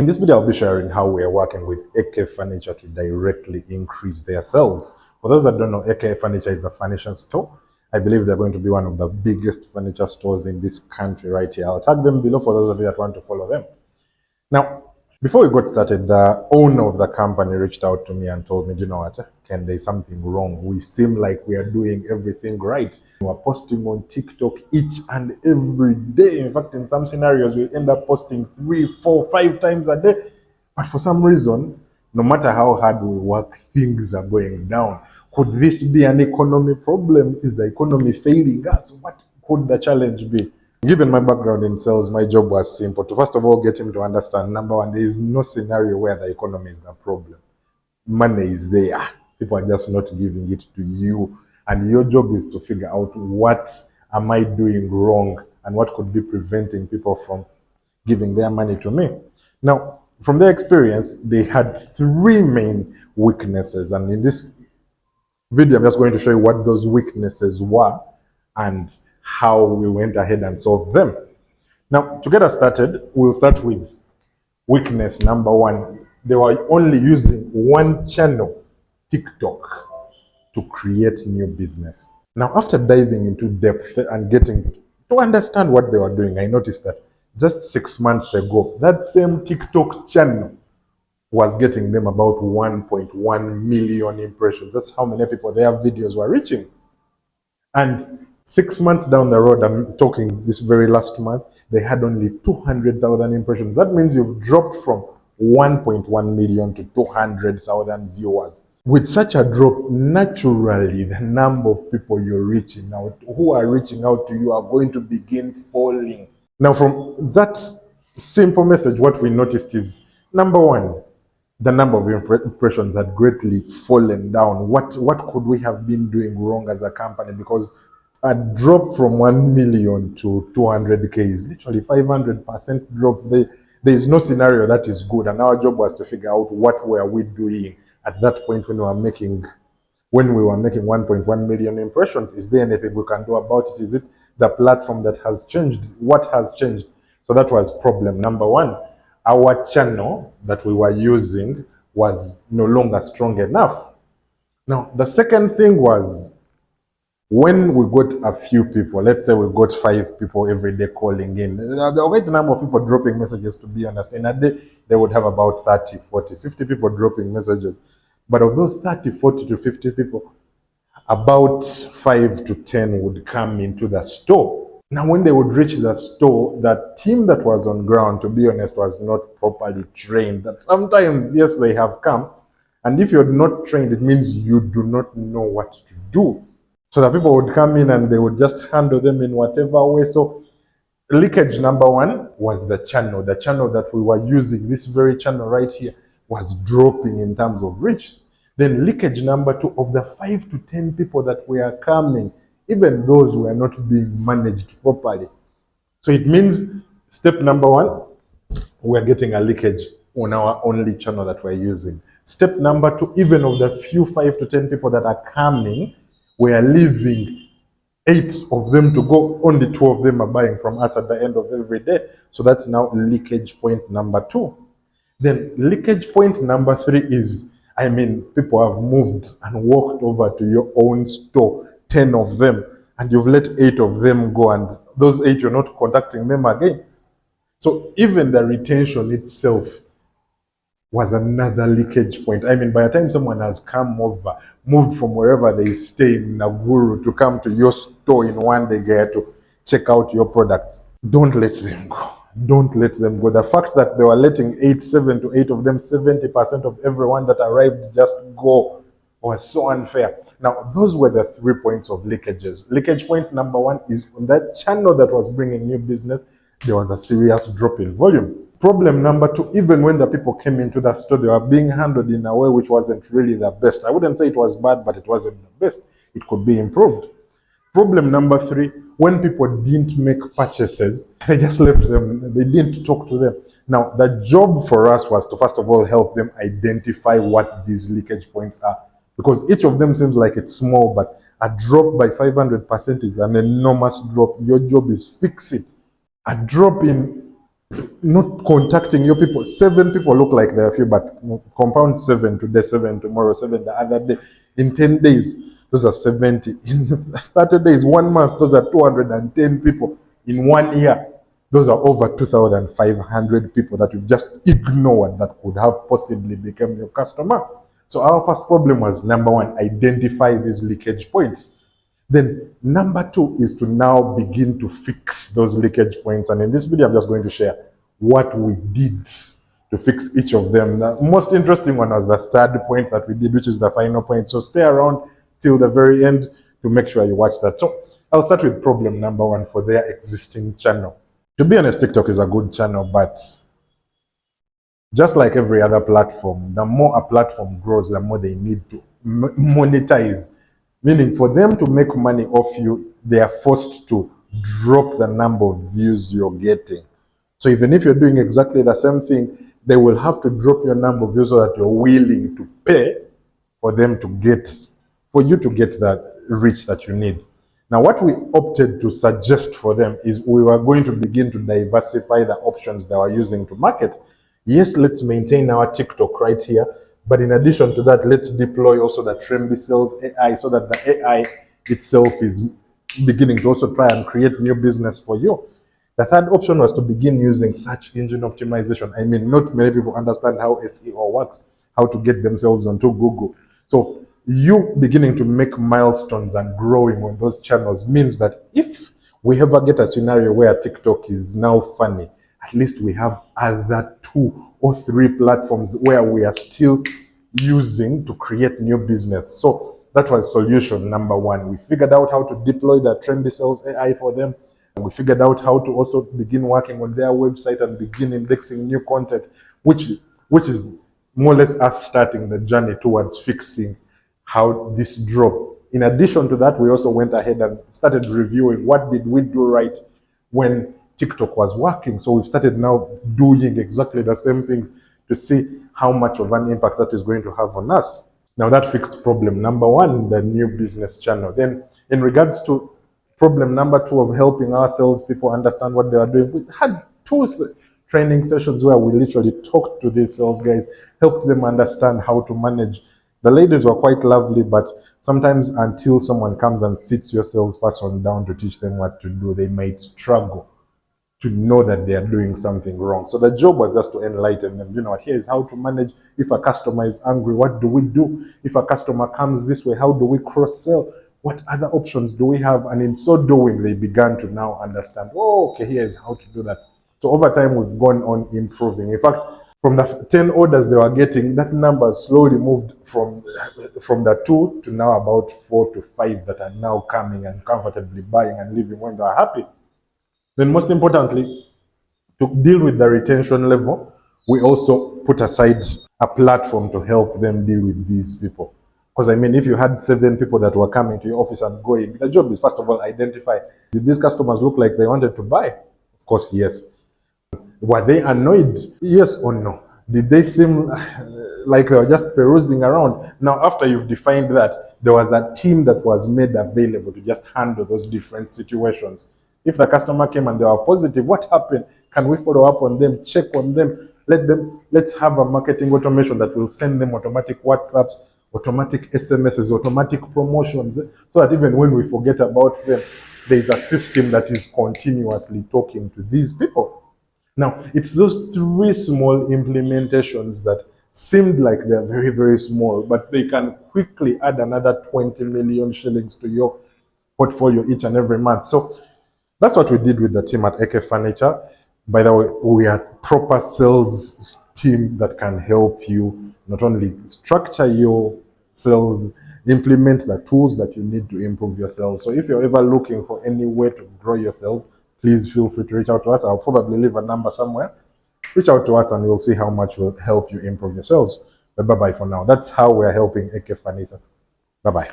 In this video, I'll be sharing how we are working with AK Furniture to directly increase their sales. For those that don't know, AK Furniture is a furniture store. I believe they're going to be one of the biggest furniture stores in this country right here. I'll tag them below for those of you that want to follow them. Now, before we got started, the owner of the company reached out to me and told me, you know what, Ken, there's something wrong. We seem like we are doing everything right. We're posting on TikTok each and every day. In fact, in some scenarios, we end up posting 3, 4, 5 times a day. But for some reason, no matter how hard we work, things are going down. Could this be an economy problem? Is the economy failing us? What could the challenge be? Given my background in sales, my job was simple. To first of all, get him to understand, number one, there is no scenario where the economy is the problem. Money is there. People are just not giving it to you. And your job is to figure out what am I doing wrong and what could be preventing people from giving their money to me. Now, from their experience, they had 3 main weaknesses. And in this video, I'm just going to show you what those weaknesses were and how we went ahead and solved them. Now, to get us started, we'll start with weakness number 1. They were only using one channel, TikTok, to create new business. Now, after diving into depth and getting to understand what they were doing, I noticed that just 6 months ago, that same TikTok channel was getting them about 1.1 million impressions. That's how many people their videos were reaching. And 6 months down the road, I'm talking this very last month, they had only 200,000 impressions. That means you've dropped from 1.1 million to 200,000 viewers. With such a drop, naturally, the number of people you're reaching out, who are reaching out to you, are going to begin falling. Now, from that simple message, what we noticed is, number 1, the number of impressions had greatly fallen down. What could we have been doing wrong as a company? Because a drop from 1 million to 200K is literally 500% drop. There is no scenario that is good. And our job was to figure out what were we doing at that point when we were making 1.1 million impressions. Is there anything we can do about it? Is it the platform that has changed? What has changed? So that was problem number 1. Our channel that we were using was no longer strong enough. Now, the second thing was, when we got a few people, let's say we got 5 people every day calling in, the right number of people dropping messages, to be honest, in a day, they would have about 30, 40, 50 people dropping messages. But of those 30, 40 to 50 people, about 5 to 10 would come into the store. Now, when they would reach the store, the team that was on ground, to be honest, was not properly trained. That sometimes, yes, they have come. And if you're not trained, it means you do not know what to do. So the people would come in and they would just handle them in whatever way. So leakage number 1 was the channel. The channel that we were using, this very channel right here, was dropping in terms of reach. Then leakage number 2, of the 5 to 10 people that were coming, even those were not being managed properly. So it means step number 1, we're getting a leakage on our only channel that we're using. Step number 2, even of the few 5 to 10 people that are coming, we are leaving 8 of them to go, only 2 of them are buying from us at the end of every day. So that's now leakage point number 2. Then leakage point number 3 is, people have moved and walked over to your own store, 10 of them, and you've let 8 of them go, and those 8, you're not contacting them again. So even the retention itself was another leakage point. By the time someone has come over, moved from wherever they stay in Nakuru to come to your store in one day to check out your products, don't let them go. Don't let them go. The fact that they were letting 7 to 8 of them, 70% of everyone that arrived just go, was so unfair. Now, those were the 3 points of leakages. Leakage point number 1 is on that channel that was bringing new business, there was a serious drop in volume. Problem number 2, even when the people came into the store, they were being handled in a way which wasn't really the best. I wouldn't say it was bad, but it wasn't the best. It could be improved. Problem number 3, when people didn't make purchases, they just left them. They didn't talk to them. Now, the job for us was to first of all help them identify what these leakage points are. Because each of them seems like it's small, but a drop by 500% is an enormous drop. Your job is fix it. A drop in not contacting your people. 7 people look like they're few, but compound 7 today, 7 tomorrow, 7 the other day. In 10 days, those are 70. In 30 days, 1 month, those are 210 people. In 1 year, those are over 2,500 people that you just ignored that could have possibly become your customer. So our first problem was, number one, identify these leakage points. Then number 2 is to now begin to fix those leakage points. And in this video, I'm just going to share what we did to fix each of them. The most interesting one was the third point that we did, which is the final point. So stay around till the very end to make sure you watch that. So I'll start with problem number 1 for their existing channel. To be honest, TikTok is a good channel, but just like every other platform, the more a platform grows, the more they need to monetize. Meaning, for them to make money off you, they are forced to drop the number of views you're getting. So even if you're doing exactly the same thing, they will have to drop your number of views so that you're willing to pay for them to get, for you to get that reach that you need. Now, what we opted to suggest for them is we were going to begin to diversify the options they were using to market. Yes, let's maintain our TikTok right here, but in addition to that, let's deploy also the Trendy Sales AI so that the AI itself is beginning to also try and create new business for you. The third option was to begin using search engine optimization. I mean, not many people understand how SEO works, how to get themselves onto Google. So you beginning to make milestones and growing on those channels means that if we ever get a scenario where TikTok is now funny, at least we have other 2 or 3 platforms where we are still using to create new business. So that was solution number 1. We figured out how to deploy the Trendy Sales AI for them. We figured out how to also begin working on their website and begin indexing new content, which is more or less us starting the journey towards fixing how this dropped. In addition to that, we also went ahead and started reviewing what did we do right when TikTok was working. So we started now doing exactly the same things to see how much of an impact that is going to have on us. Now that fixed problem number 1, the new business channel. Then in regards to problem number 2 of helping our salespeople understand what they are doing, we had 2 training sessions where we literally talked to these sales guys, helped them understand how to manage. The ladies were quite lovely, but sometimes until someone comes and sits your salesperson down to teach them what to do, they might struggle to know that they are doing something wrong. So the job was just to enlighten them. You know what, here is how to manage. If a customer is angry, what do we do? If a customer comes this way, how do we cross-sell? What other options do we have? And in so doing, they began to now understand, oh, okay, here is how to do that. So over time, we've gone on improving. In fact, from the 10 orders they were getting, that number slowly moved from the 2 to now about 4 to 5 that are now coming and comfortably buying and living when they are happy. Then most importantly, to deal with the retention level, we also put aside a platform to help them deal with these people. Because I mean, if you had 7 people that were coming to your office and going, the job is first of all identify, did these customers look like they wanted to buy? Of course, yes. Were they annoyed? Yes or no? Did they seem like they were just perusing around? Now, after you've defined that, there was a team that was made available to just handle those different situations. If the customer came and they were positive, what happened? Can we follow up on them, check on them? Let's have a marketing automation that will send them automatic WhatsApps, automatic SMSs, automatic promotions, so that even when we forget about them, there's a system that is continuously talking to these people. Now, it's those 3 small implementations that seemed like they're very, very small, but they can quickly add another 20 million shillings to your portfolio each and every month. So that's what we did with the team at AK Furniture. By the way, we are proper sales team that can help you not only structure your sales, implement the tools that you need to improve your sales. So if you're ever looking for any way to grow your sales, please feel free to reach out to us. I'll probably leave a number somewhere. Reach out to us and we'll see how much will help you improve your sales. But bye-bye for now. That's how we're helping AK Furniture. Bye-bye.